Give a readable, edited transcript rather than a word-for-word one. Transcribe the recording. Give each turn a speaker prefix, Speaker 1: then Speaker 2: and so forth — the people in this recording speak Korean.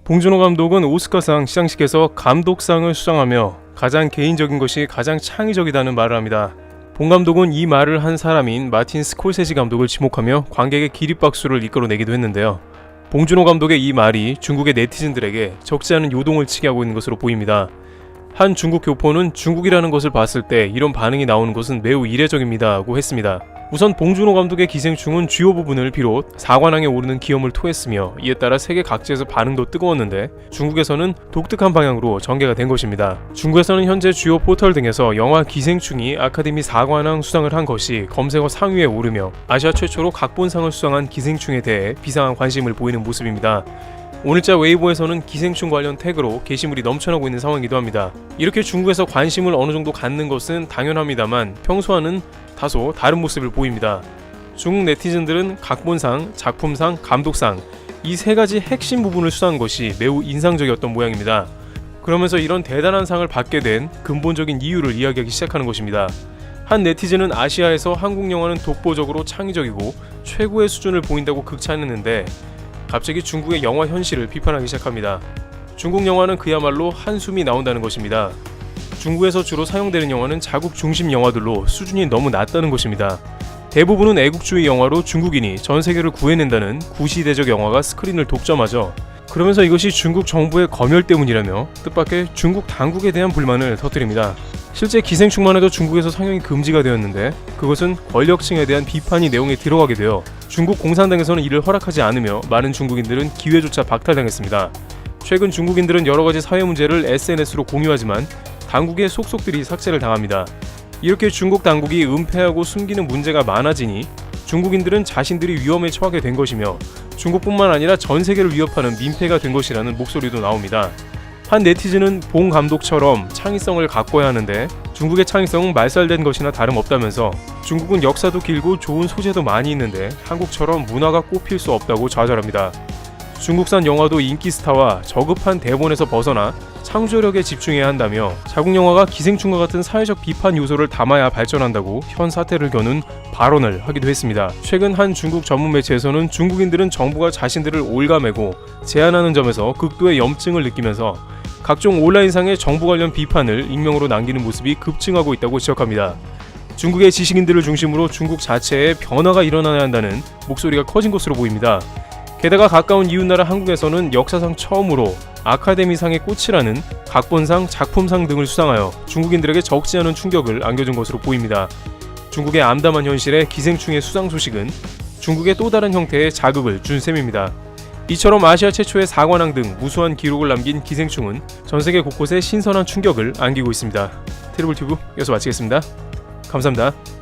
Speaker 1: 봉준호 감독은 오스카상 시상식에서 감독상을 수상하며 가장 개인적인 것이 가장 창의적이다는 말을 합니다. 봉 감독은 이 말을 한 사람인 마틴 스콜세지 감독을 지목하며 관객의 기립박수를 이끌어내기도 했는데요. 봉준호 감독의 이 말이 중국의 네티즌들에게 적지 않은 요동을 치게 하고 있는 것으로 보입니다. 한 중국 교포는 중국이라는 것을 봤을 때 이런 반응이 나오는 것은 매우 이례적입니다고 했습니다. 우선 봉준호 감독의 기생충은 주요 부분을 비롯 사관왕에 오르는 기염을 토했으며 이에 따라 세계 각지에서 반응도 뜨거웠는데 중국에서는 독특한 방향으로 전개가 된 것입니다. 중국에서는 현재 주요 포털 등에서 영화 기생충이 아카데미 사관왕 수상을 한 것이 검색어 상위에 오르며 아시아 최초로 각본상을 수상한 기생충에 대해 비상한 관심을 보이는 모습입니다. 오늘자 웨이보에서는 기생충 관련 태그로 게시물이 넘쳐나고 있는 상황이기도 합니다. 이렇게 중국에서 관심을 어느 정도 갖는 것은 당연합니다만 평소와는 다소 다른 모습을 보입니다. 중국 네티즌들은 각본상, 작품상, 감독상 이 세 가지 핵심 부분을 수상한 것이 매우 인상적이었던 모양입니다. 그러면서 이런 대단한 상을 받게 된 근본적인 이유를 이야기하기 시작하는 것입니다. 한 네티즌은 아시아에서 한국 영화는 독보적으로 창의적이고 최고의 수준을 보인다고 극찬했는데 갑자기 중국의 영화 현실을 비판하기 시작합니다. 중국 영화는 그야말로 한숨이 나온다는 것입니다. 중국에서 주로 사용되는 영화는 자국 중심 영화들로 수준이 너무 낮다는 것입니다. 대부분은 애국주의 영화로 중국인이 전 세계를 구해낸다는 구시대적 영화가 스크린을 독점하죠. 그러면서 이것이 중국 정부의 검열 때문이라며 뜻밖의 중국 당국에 대한 불만을 터뜨립니다. 실제 기생충만 해도 중국에서 상영이 금지가 되었는데 그것은 권력층에 대한 비판이 내용에 들어가게 되어 중국 공산당에서는 이를 허락하지 않으며 많은 중국인들은 기회조차 박탈당했습니다. 최근 중국인들은 여러가지 사회 문제를 SNS로 공유하지만 당국의 속속들이 삭제를 당합니다. 이렇게 중국 당국이 은폐하고 숨기는 문제가 많아지니 중국인들은 자신들이 위험에 처하게 된 것이며 중국뿐만 아니라 전 세계를 위협하는 민폐가 된 것이라는 목소리도 나옵니다. 한 네티즌은 봉 감독처럼 창의성을 가꿔야 하는데 중국의 창의성은 말살된 것이나 다름없다면서 중국은 역사도 길고 좋은 소재도 많이 있는데 한국처럼 문화가 꼽힐 수 없다고 좌절합니다. 중국산 영화도 인기 스타와 저급한 대본에서 벗어나 창조력에 집중해야 한다며 자국 영화가 기생충과 같은 사회적 비판 요소를 담아야 발전한다고 현 사태를 겨눈 발언을 하기도 했습니다. 최근 한 중국 전문 매체에서는 중국인들은 정부가 자신들을 올가매고 제한하는 점에서 극도의 염증을 느끼면서 각종 온라인상의 정부 관련 비판을 익명으로 남기는 모습이 급증하고 있다고 지적합니다. 중국의 지식인들을 중심으로 중국 자체에 변화가 일어나야 한다는 목소리가 커진 것으로 보입니다. 게다가 가까운 이웃나라 한국에서는 역사상 처음으로 아카데미상의 꽃이라는 각본상, 작품상 등을 수상하여 중국인들에게 적지 않은 충격을 안겨준 것으로 보입니다. 중국의 암담한 현실에 기생충의 수상 소식은 중국의 또 다른 형태의 자극을 준 셈입니다. 이처럼 아시아 최초의 사관왕 등 무수한 기록을 남긴 기생충은 전세계 곳곳에 신선한 충격을 안기고 있습니다. 트리블튜브 여기서 마치겠습니다. 감사합니다.